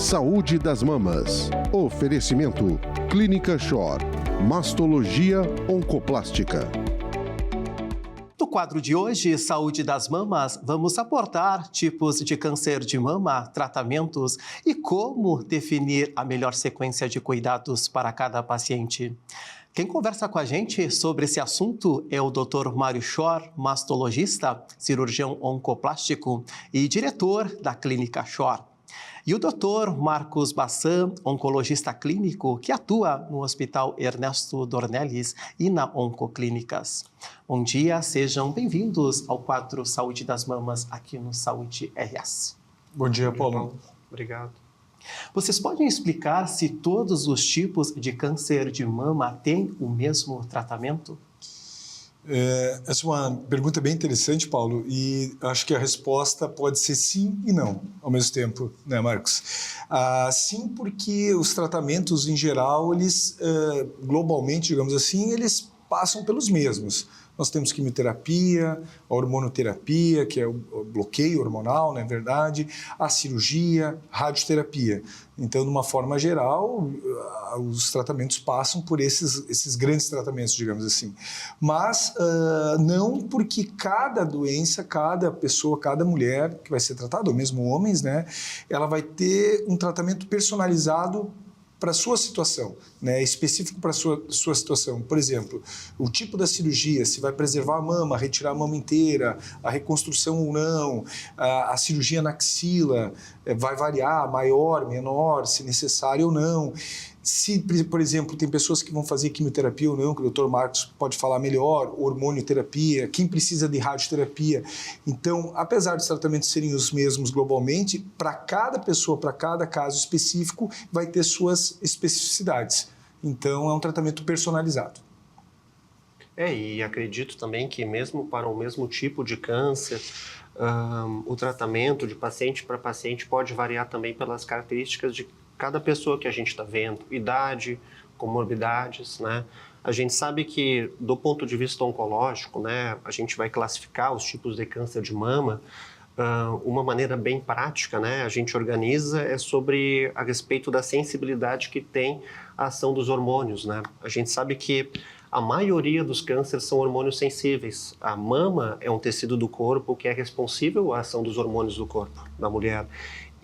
Saúde das mamas. Oferecimento: Clínica Shore. Mastologia oncoplástica. No quadro de hoje, Saúde das Mamas, vamos abordar tipos de câncer de mama, tratamentos e como definir a melhor sequência de cuidados para cada paciente. Quem conversa com a gente sobre esse assunto é o Dr. Mário Shore, mastologista, cirurgião oncoplástico e diretor da Clínica Shore. E o Dr. Marcos Bassan, oncologista clínico, que atua no Hospital Ernesto Dornelles e na Oncoclínicas. Bom dia, sejam bem-vindos ao quadro Saúde das Mamas aqui no Saúde RS. Bom dia, Paulo. Obrigado. Vocês podem explicar se todos os tipos de câncer de mama têm o mesmo tratamento? Essa é uma pergunta bem interessante, Paulo, e acho que a resposta pode ser sim e não ao mesmo tempo, né, Marcos? Sim, porque os tratamentos, em geral, eles, globalmente, digamos assim, eles passam pelos mesmos. Nós temos quimioterapia, a hormonoterapia, que é o bloqueio hormonal, na verdade, a cirurgia, radioterapia. Então, de uma forma geral, os tratamentos passam por esses grandes tratamentos, digamos assim. Mas não porque cada doença, cada pessoa, cada mulher que vai ser tratada, ou mesmo homens, né, ela vai ter um tratamento personalizado para a sua situação, né, específico para a sua situação. Por exemplo, o tipo da cirurgia, se vai preservar a mama, retirar a mama inteira, a reconstrução ou não, a cirurgia na axila vai variar, maior, menor, se necessário ou não. Se, por exemplo, tem pessoas que vão fazer quimioterapia ou não, que o Dr. Marcos pode falar melhor, hormonioterapia, quem precisa de radioterapia. Então, apesar dos tratamentos serem os mesmos globalmente, para cada pessoa, para cada caso específico, vai ter suas especificidades. Então, é um tratamento personalizado. E acredito também que mesmo para o mesmo tipo de câncer, o tratamento de paciente para paciente pode variar também pelas características de cada pessoa que a gente está vendo, idade, comorbidades, né? A gente sabe que, do ponto de vista oncológico, né, a gente vai classificar os tipos de câncer de mama. Uma maneira bem prática, né, a gente organiza a respeito da sensibilidade que tem a ação dos hormônios, né? A gente sabe que a maioria dos cânceres são hormônios sensíveis. A mama é um tecido do corpo que é responsível à ação dos hormônios do corpo da mulher.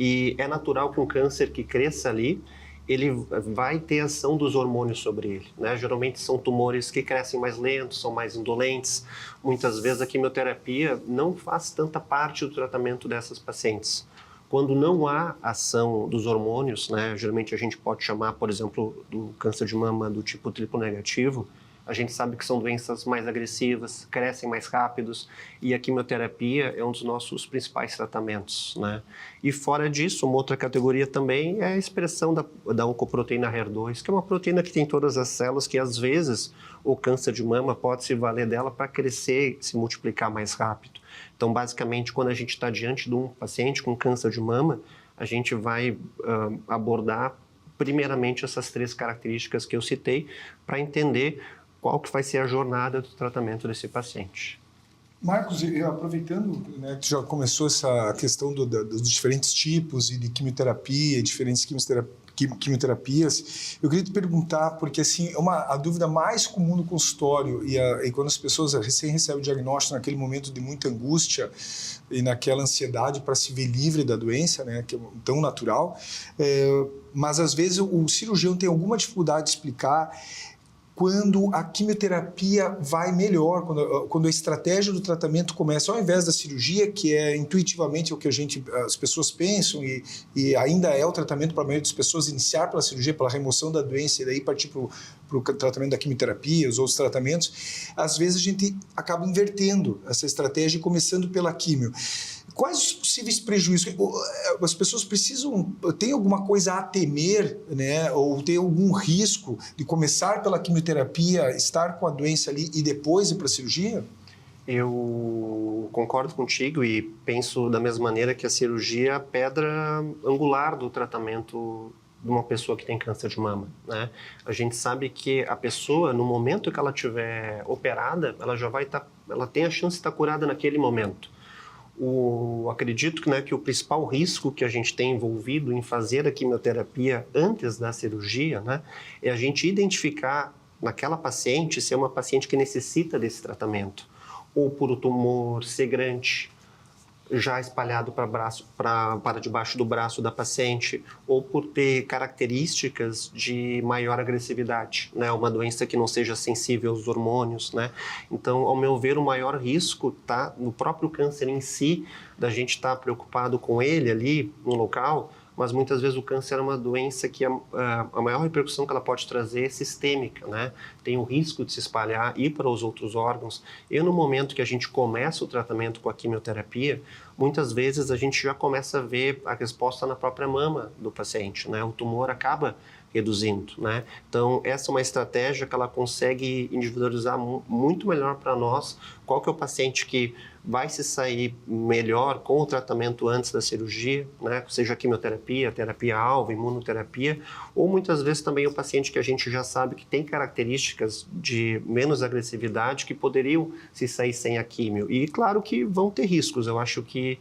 E é natural que um câncer que cresça ali, ele vai ter ação dos hormônios sobre ele, né? Geralmente são tumores que crescem mais lentos, são mais indolentes. Muitas vezes a quimioterapia não faz tanta parte do tratamento dessas pacientes. Quando não há ação dos hormônios, né? Geralmente a gente pode chamar, por exemplo, do câncer de mama do tipo triplo negativo. A gente sabe que são doenças mais agressivas, crescem mais rápidos e a quimioterapia é um dos nossos principais tratamentos, né? E fora disso, uma outra categoria também é a expressão da oncoproteína HER2, que é uma proteína que tem todas as células que às vezes o câncer de mama pode se valer dela para crescer e se multiplicar mais rápido. Então, basicamente, quando a gente está diante de um paciente com câncer de mama, a gente vai abordar primeiramente essas três características que eu citei para entender qual que vai ser a jornada do tratamento desse paciente. Marcos, aproveitando, né, que já começou essa questão dos diferentes tipos e de quimioterapia, diferentes quimioterapias, eu queria te perguntar, porque assim, a dúvida mais comum no consultório e quando as pessoas recém recebem o diagnóstico naquele momento de muita angústia e naquela ansiedade para se ver livre da doença, né, que é tão natural, mas às vezes o cirurgião tem alguma dificuldade de explicar quando a quimioterapia vai melhor, quando a estratégia do tratamento começa, ao invés da cirurgia, que é intuitivamente o que as pessoas pensam e ainda é o tratamento para a maioria das pessoas, iniciar pela cirurgia, pela remoção da doença e daí partir para o tratamento da quimioterapia, os outros tratamentos, às vezes a gente acaba invertendo essa estratégia e começando pela quimio. Quais os possíveis prejuízos? As pessoas tem alguma coisa a temer, né? Ou tem algum risco de começar pela quimioterapia, estar com a doença ali e depois ir para a cirurgia? Eu concordo contigo e penso da mesma maneira que a cirurgia é a pedra angular do tratamento de uma pessoa que tem câncer de mama, né? A gente sabe que a pessoa, no momento que ela estiver operada, ela já vai ela tem a chance de estar curada naquele momento. eu acredito que, né, que o principal risco que a gente tem envolvido em fazer a quimioterapia antes da cirurgia, né, é a gente identificar naquela paciente se é uma paciente que necessita desse tratamento, ou por o tumor ser grande, já espalhado para debaixo do braço da paciente, ou por ter características de maior agressividade, né? Uma doença que não seja sensível aos hormônios, né? Então, ao meu ver, o maior risco está no próprio câncer em si, da gente estar preocupado com ele ali no local, mas muitas vezes o câncer é uma doença que a maior repercussão que ela pode trazer é sistêmica, né? Tem o risco de se espalhar e ir para os outros órgãos. E no momento que a gente começa o tratamento com a quimioterapia, muitas vezes a gente já começa a ver a resposta na própria mama do paciente, né? O tumor acaba reduzindo, né? Então, essa é uma estratégia que ela consegue individualizar muito melhor para nós qual que é o paciente que vai se sair melhor com o tratamento antes da cirurgia, né? Seja quimioterapia, terapia-alvo, imunoterapia, ou muitas vezes também o paciente que a gente já sabe que tem características de menos agressividade que poderiam se sair sem a químio. E claro que vão ter riscos, eu acho que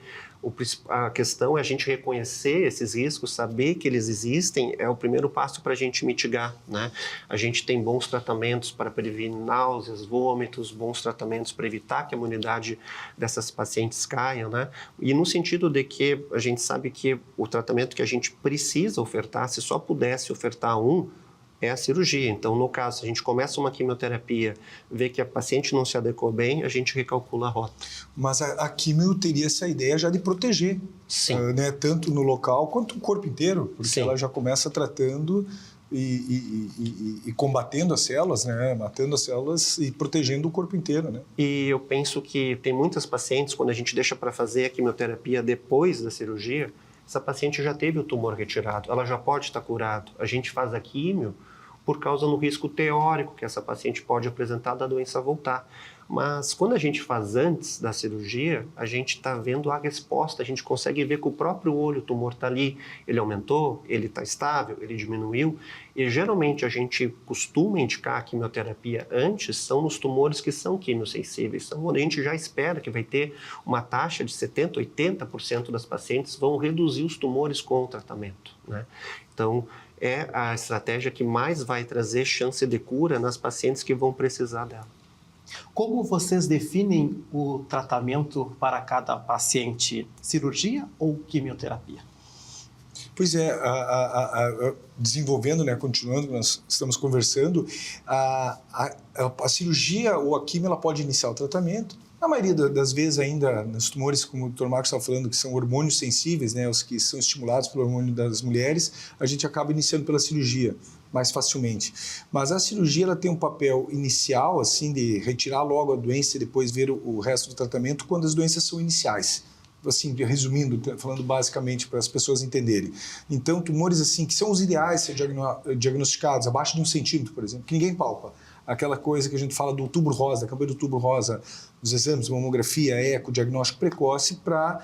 a questão é a gente reconhecer esses riscos, saber que eles existem, é o primeiro passo para a gente mitigar, né? A gente tem bons tratamentos para prevenir náuseas, vômitos, bons tratamentos para evitar que a imunidade dessas pacientes caia, né? E no sentido de que a gente sabe que o tratamento que a gente precisa ofertar, se só pudesse ofertar um, é a cirurgia. Então, no caso, se a gente começa uma quimioterapia, vê que a paciente não se adequou bem, a gente recalcula a rota. Mas a quimio teria essa ideia já de proteger, né? Tanto no local quanto no corpo inteiro, porque Sim. ela já começa tratando e combatendo as células, né? Matando as células e protegendo o corpo inteiro, né? E eu penso que tem muitas pacientes, quando a gente deixa para fazer a quimioterapia depois da cirurgia, essa paciente já teve o tumor retirado, ela já pode estar curada. A gente faz a químio por causa do risco teórico que essa paciente pode apresentar da doença voltar. Mas quando a gente faz antes da cirurgia, a gente está vendo a resposta, a gente consegue ver com o próprio olho, o tumor está ali, ele aumentou, ele está estável, ele diminuiu. E geralmente a gente costuma indicar a quimioterapia antes, são nos tumores que são quimiosensíveis, são onde a gente já espera que vai ter uma taxa de 70%, 80% das pacientes vão reduzir os tumores com o tratamento, né? Então, é a estratégia que mais vai trazer chance de cura nas pacientes que vão precisar dela. Como vocês definem o tratamento para cada paciente? Cirurgia ou quimioterapia? Pois é, desenvolvendo, né, continuando, nós estamos conversando, a cirurgia ou a quimio ela pode iniciar o tratamento. Na maioria das vezes ainda, nos tumores, como o Dr. Marcos estava falando, que são hormônios sensíveis, né, os que são estimulados pelo hormônio das mulheres, a gente acaba iniciando pela cirurgia mais facilmente. Mas a cirurgia ela tem um papel inicial, assim, de retirar logo a doença e depois ver o resto do tratamento quando as doenças são iniciais. Assim, resumindo, falando basicamente para as pessoas entenderem. Então, tumores assim que são os ideais ser diagnosticados abaixo de 1 centímetro, por exemplo, que ninguém palpa. Aquela coisa que a gente fala do outubro rosa, da campanha do outubro rosa, os exames, mamografia, eco, diagnóstico precoce para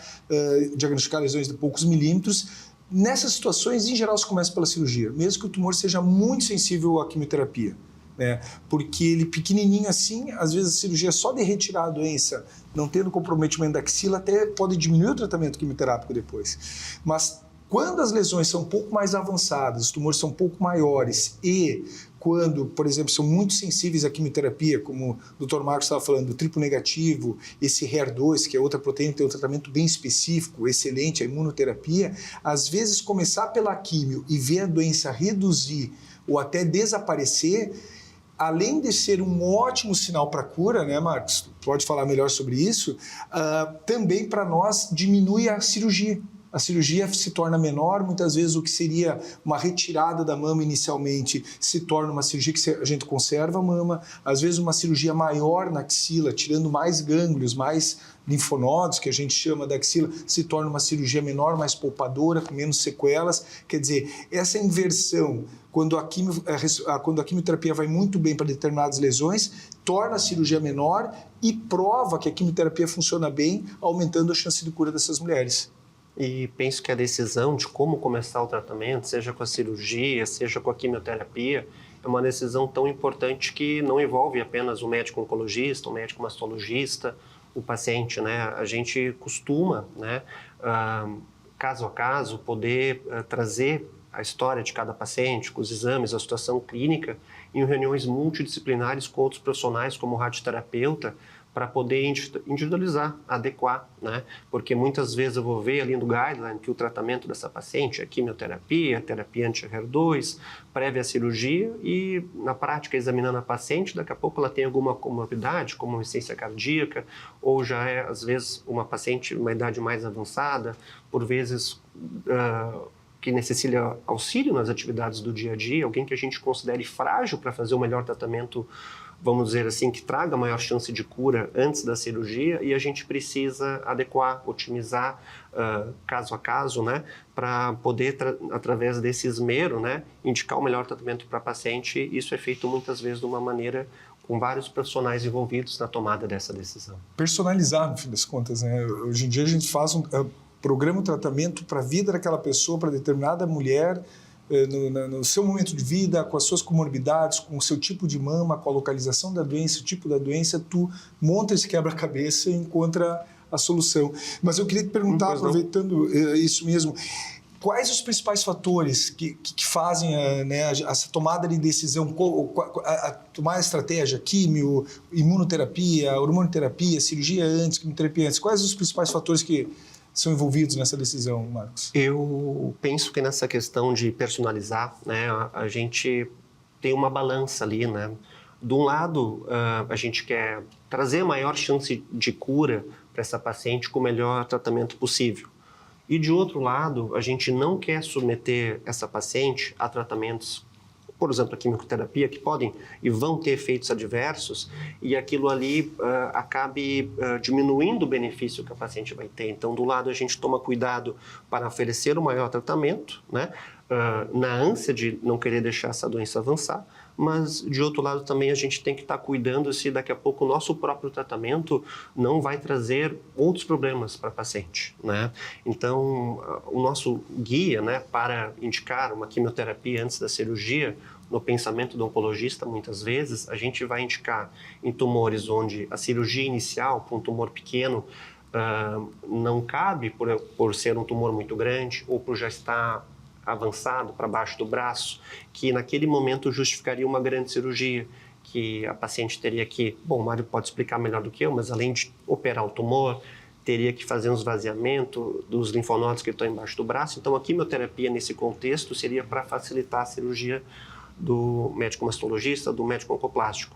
diagnosticar lesões de poucos milímetros. Nessas situações, em geral, se começa pela cirurgia, mesmo que o tumor seja muito sensível à quimioterapia, né? Porque ele pequenininho assim, às vezes a cirurgia só de retirar a doença, não tendo comprometimento da axila, até pode diminuir o tratamento quimioterápico depois. Mas quando as lesões são um pouco mais avançadas, os tumores são um pouco maiores e quando, por exemplo, são muito sensíveis à quimioterapia, como o Dr. Marcos estava falando, do triplo negativo, esse HER2, que é outra proteína que tem um tratamento bem específico, excelente, a imunoterapia, às vezes começar pela quimio e ver a doença reduzir ou até desaparecer, além de ser um ótimo sinal para a cura, né, Marcos? Pode falar melhor sobre isso, também para nós diminui a cirurgia. A cirurgia se torna menor, muitas vezes o que seria uma retirada da mama inicialmente se torna uma cirurgia que a gente conserva a mama, às vezes uma cirurgia maior na axila, tirando mais gânglios, mais linfonodos, que a gente chama da axila, se torna uma cirurgia menor, mais poupadora, com menos sequelas. Quer dizer, essa inversão, quando a quimioterapia vai muito bem para determinadas lesões, torna a cirurgia menor e prova que a quimioterapia funciona bem, aumentando a chance de cura dessas mulheres. E penso que a decisão de como começar o tratamento, seja com a cirurgia, seja com a quimioterapia, é uma decisão tão importante que não envolve apenas o médico oncologista, o médico mastologista, o paciente, né? A gente costuma, né, caso a caso, poder trazer a história de cada paciente, com os exames, a situação clínica, em reuniões multidisciplinares com outros profissionais, como o radioterapeuta, para poder individualizar, adequar, né? Porque muitas vezes eu vou ver ali no guideline que o tratamento dessa paciente é quimioterapia, terapia anti-HER2, prévia à cirurgia e, na prática, examinando a paciente, daqui a pouco ela tem alguma comorbidade, como insuficiência cardíaca, ou já é, às vezes, uma paciente de uma idade mais avançada, por vezes que necessita auxílio nas atividades do dia a dia, alguém que a gente considere frágil para fazer o melhor tratamento, vamos dizer assim, que traga maior chance de cura antes da cirurgia, e a gente precisa adequar, otimizar caso a caso, né, para poder, através desse esmero, né, indicar o melhor tratamento para a paciente. Isso é feito muitas vezes de uma maneira com vários profissionais envolvidos na tomada dessa decisão. Personalizar, no fim das contas, né? Hoje em dia a gente faz programa um tratamento para a vida daquela pessoa, para determinada mulher, no seu momento de vida, com as suas comorbidades, com o seu tipo de mama, com a localização da doença, o tipo da doença, tu monta esse quebra-cabeça e encontra a solução. Mas eu queria te perguntar, aproveitando isso mesmo, quais os principais fatores que fazem essa tomada de decisão, tomar a estratégia, químio, imunoterapia, hormonoterapia, cirurgia antes, quimioterapia antes, quais os principais fatores que são envolvidos nessa decisão, Marcos? Eu penso que nessa questão de personalizar, né, a gente tem uma balança ali, né? De um lado, a gente quer trazer a maior chance de cura para essa paciente com o melhor tratamento possível. E de outro lado, a gente não quer submeter essa paciente a tratamentos, por exemplo, a quimioterapia, que podem e vão ter efeitos adversos, e aquilo ali acabe diminuindo o benefício que a paciente vai ter. Então, do lado, a gente toma cuidado para oferecer o maior tratamento, né, na ânsia de não querer deixar essa doença avançar, mas, de outro lado, também a gente tem que estar cuidando se daqui a pouco o nosso próprio tratamento não vai trazer outros problemas para a paciente, né? Então, o nosso guia, né, para indicar uma quimioterapia antes da cirurgia, no pensamento do oncologista, muitas vezes, a gente vai indicar em tumores onde a cirurgia inicial, para um tumor pequeno, não cabe por ser um tumor muito grande ou por já estar avançado para baixo do braço, que naquele momento justificaria uma grande cirurgia, que a paciente teria que, bom, o Mário pode explicar melhor do que eu, mas além de operar o tumor, teria que fazer um esvaziamento dos linfonodos que estão embaixo do braço. Então, a quimioterapia nesse contexto seria para facilitar a cirurgia do médico mastologista, do médico oncoplástico.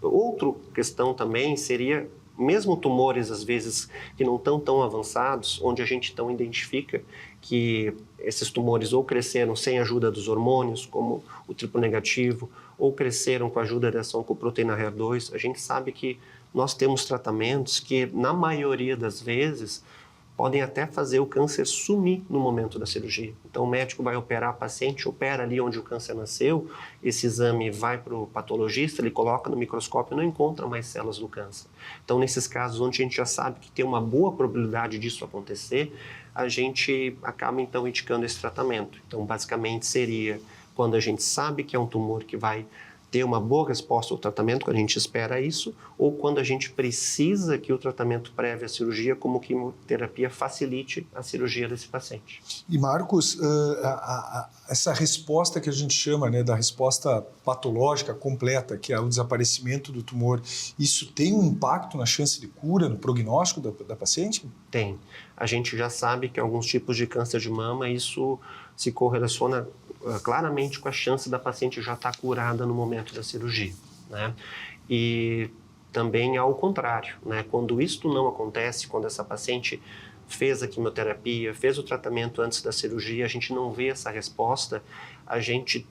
Outra questão também seria, mesmo tumores, às vezes, que não estão tão avançados, onde a gente então identifica que esses tumores ou cresceram sem a ajuda dos hormônios, como o triplo negativo, ou cresceram com a ajuda da ação com proteína HER2, a gente sabe que nós temos tratamentos que, na maioria das vezes, podem até fazer o câncer sumir no momento da cirurgia. Então, o médico vai operar a paciente, opera ali onde o câncer nasceu, esse exame vai para o patologista, ele coloca no microscópio e não encontra mais células do câncer. Então, nesses casos onde a gente já sabe que tem uma boa probabilidade disso acontecer, a gente acaba, então, indicando esse tratamento. Então, basicamente, seria quando a gente sabe que é um tumor que vai ter uma boa resposta ao tratamento, quando a gente espera isso, ou quando a gente precisa que o tratamento prévio à cirurgia, como quimioterapia, facilite a cirurgia desse paciente. E, Marcos, essa resposta que a gente chama, né, da resposta patológica completa, que é o desaparecimento do tumor, isso tem um impacto na chance de cura, no prognóstico da paciente? Tem. A gente já sabe que alguns tipos de câncer de mama, isso se correlaciona claramente com a chance da paciente já estar curada no momento da cirurgia, né? E também ao contrário, né? Quando isto não acontece, quando essa paciente fez a quimioterapia, fez o tratamento antes da cirurgia, a gente não vê essa resposta, a gente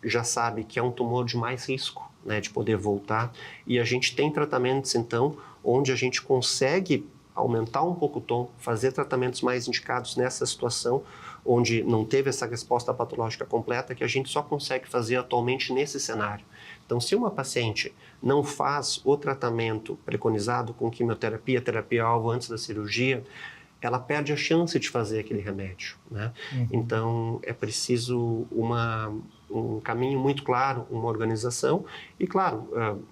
já sabe que é um tumor de mais risco, né, de poder voltar, e a gente tem tratamentos, então, onde a gente consegue aumentar um pouco o tom, fazer tratamentos mais indicados nessa situação, onde não teve essa resposta patológica completa, que a gente só consegue fazer atualmente nesse cenário. Então, se uma paciente não faz o tratamento preconizado com quimioterapia, terapia-alvo antes da cirurgia, ela perde a chance de fazer aquele remédio, né? Então, é preciso um caminho muito claro, uma organização e, claro,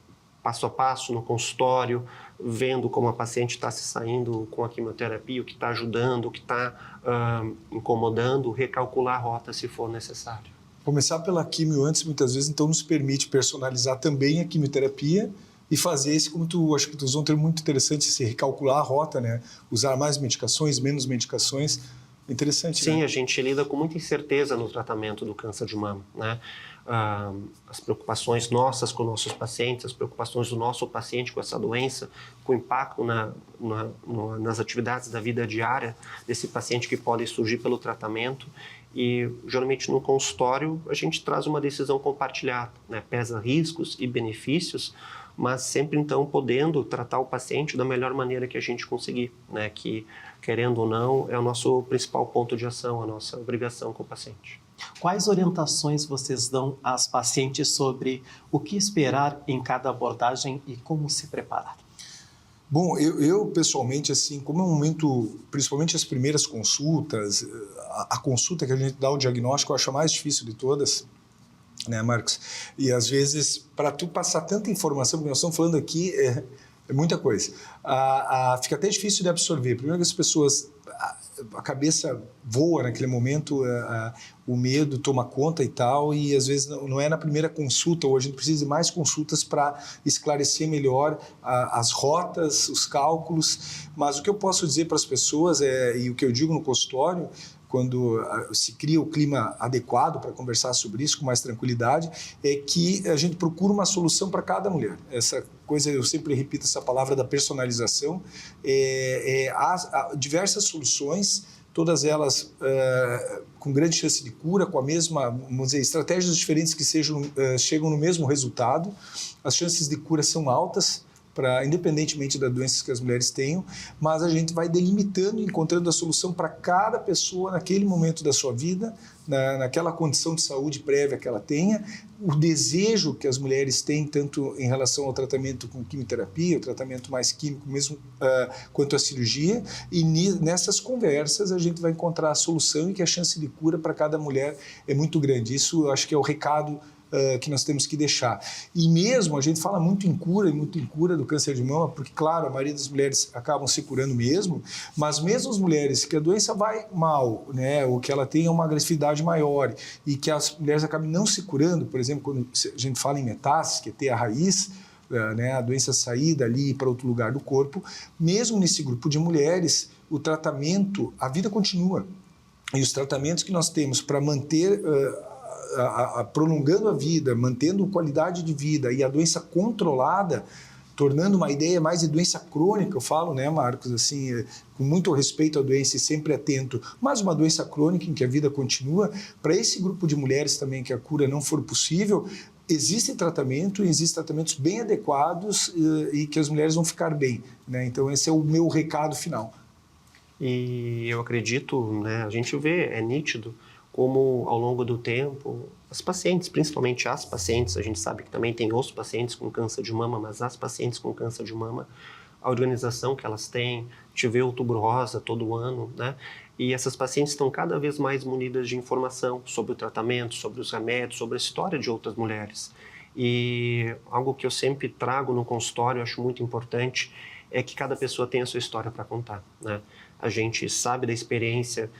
passo a passo no consultório, vendo como a paciente está se saindo com a quimioterapia, o que está ajudando, o que está incomodando, recalcular a rota se for necessário. Começar pela quimio antes, muitas vezes, então nos permite personalizar também a quimioterapia e fazer esse, como acho que tu usou um termo muito interessante, se recalcular a rota, né? Usar mais medicações, menos medicações. Interessante, Sim, né? a gente lida com muita incerteza no tratamento do câncer de mama, né? As preocupações nossas com nossos pacientes, as preocupações do nosso paciente com essa doença, com o impacto nas atividades da vida diária desse paciente que pode surgir pelo tratamento. E, geralmente, no consultório, a gente traz uma decisão compartilhada, né? Pesa riscos e benefícios, mas sempre, então, podendo tratar o paciente da melhor maneira que a gente conseguir, né? Que, querendo ou não, é o nosso principal ponto de ação, a nossa obrigação com o paciente. Quais orientações vocês dão às pacientes sobre o que esperar em cada abordagem e como se preparar? Bom, eu pessoalmente, assim, como é um momento, principalmente as primeiras consultas, a consulta que a gente dá o diagnóstico, eu acho a mais difícil de todas, né, Marcos? E às vezes, para tu passar tanta informação, porque nós estamos falando aqui, é muita coisa, fica até difícil de absorver. Primeiro que as pessoas, a cabeça voa naquele momento, o medo toma conta e tal, e às vezes não é na primeira consulta, ou a gente precisa de mais consultas para esclarecer melhor as rotas, os cálculos, mas o que eu posso dizer para as pessoas, e o que eu digo no consultório, quando se cria o clima adequado para conversar sobre isso com mais tranquilidade, é que a gente procura uma solução para cada mulher. Essa coisa, eu sempre repito essa palavra da personalização, há diversas soluções, todas elas com grande chance de cura, com a mesma, vamos dizer, estratégias diferentes que chegam no mesmo resultado. As chances de cura são altas, independentemente das doenças que as mulheres tenham, mas a gente vai delimitando e encontrando a solução para cada pessoa naquele momento da sua vida, naquela condição de saúde prévia que ela tenha, o desejo que as mulheres têm, tanto em relação ao tratamento com quimioterapia, o tratamento mais químico mesmo, quanto à cirurgia, e nessas conversas a gente vai encontrar a solução e que a chance de cura para cada mulher é muito grande. Isso eu acho que é o recado que nós temos que deixar. E mesmo, a gente fala muito em cura do câncer de mama, porque, claro, a maioria das mulheres acabam se curando mesmo, mas mesmo as mulheres que a doença vai mal, né, ou que ela tenha uma agressividade maior e que as mulheres acabam não se curando, por exemplo, quando a gente fala em metástase, que é ter a raiz, né, a doença sair dali para outro lugar do corpo, mesmo nesse grupo de mulheres, o tratamento, a vida continua. E os tratamentos que nós temos para manter prolongando a vida, mantendo qualidade de vida e a doença controlada, tornando uma ideia mais de doença crônica, eu falo, né, Marcos, assim, com muito respeito à doença e sempre atento, mas uma doença crônica em que a vida continua, para esse grupo de mulheres também que a cura não for possível, existe tratamento, existem tratamentos bem adequados e que as mulheres vão ficar bem, né? Então esse é o meu recado final. E eu acredito, né, a gente vê, é nítido, como ao longo do tempo, as pacientes, principalmente as pacientes, a gente sabe que também tem outros pacientes com câncer de mama, mas as pacientes com câncer de mama, a organização que elas têm, a gente vê o Outubro Rosa todo ano, né? E essas pacientes estão cada vez mais munidas de informação sobre o tratamento, sobre os remédios, sobre a história de outras mulheres. E algo que eu sempre trago no consultório, eu acho muito importante, é que cada pessoa tem a sua história para contar, né? A gente sabe da experiência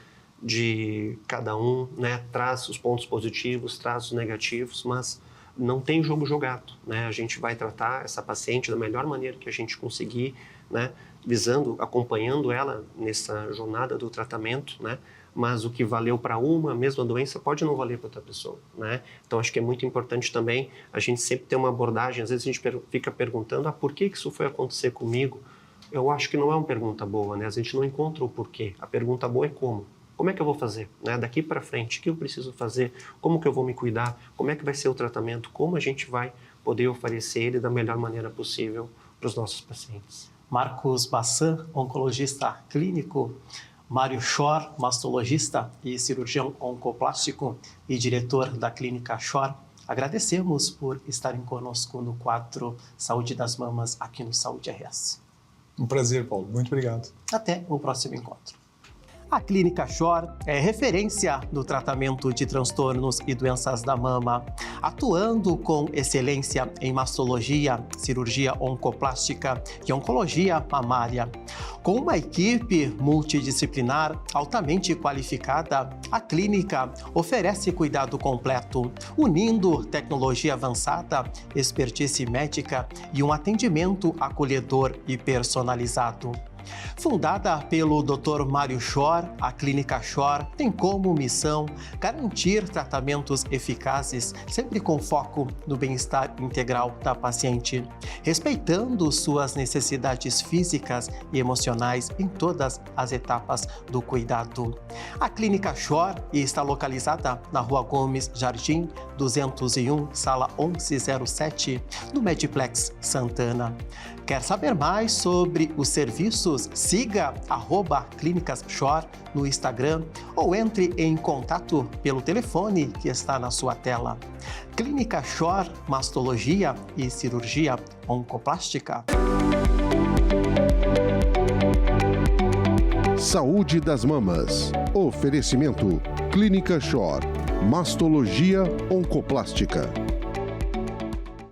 de cada um, né? Traz os pontos positivos, traz os negativos, mas não tem jogo jogado, né? A gente vai tratar essa paciente da melhor maneira que a gente conseguir, né? Visando, acompanhando ela nessa jornada do tratamento, né? Mas o que valeu para uma, a mesma doença, pode não valer para outra pessoa, né? Então, acho que é muito importante também a gente sempre ter uma abordagem. Às vezes a gente fica perguntando, por que isso foi acontecer comigo? Eu acho que não é uma pergunta boa, né? A gente não encontra o porquê. A pergunta boa é como. Como é que eu vou fazer? Né? Daqui para frente, o que eu preciso fazer? Como que eu vou me cuidar? Como é que vai ser o tratamento? Como a gente vai poder oferecer ele da melhor maneira possível para os nossos pacientes? Marcos Bassan, oncologista clínico, Mário Schor, mastologista e cirurgião oncoplástico e diretor da Clínica Schor, agradecemos por estarem conosco no quadro Saúde das Mamas aqui no Saúde RS. Um prazer, Paulo. Muito obrigado. Até o próximo encontro. A Clínica Shore é referência no tratamento de transtornos e doenças da mama, atuando com excelência em mastologia, cirurgia oncoplástica e oncologia mamária. Com uma equipe multidisciplinar altamente qualificada, a clínica oferece cuidado completo, unindo tecnologia avançada, expertise médica e um atendimento acolhedor e personalizado. Fundada pelo Dr. Mário Shore, a Clínica Shore tem como missão garantir tratamentos eficazes, sempre com foco no bem-estar integral da paciente, respeitando suas necessidades físicas e emocionais em todas as etapas do cuidado. A Clínica Shore está localizada na Rua Gomes Jardim, 201, sala 1107, no Mediplex Santana. Quer saber mais sobre os serviços? Siga @Clínicas Shore no Instagram ou entre em contato pelo telefone que está na sua tela. Clínica Shore, mastologia e cirurgia oncoplástica. Saúde das mamas. Oferecimento Clínica Shore, mastologia oncoplástica.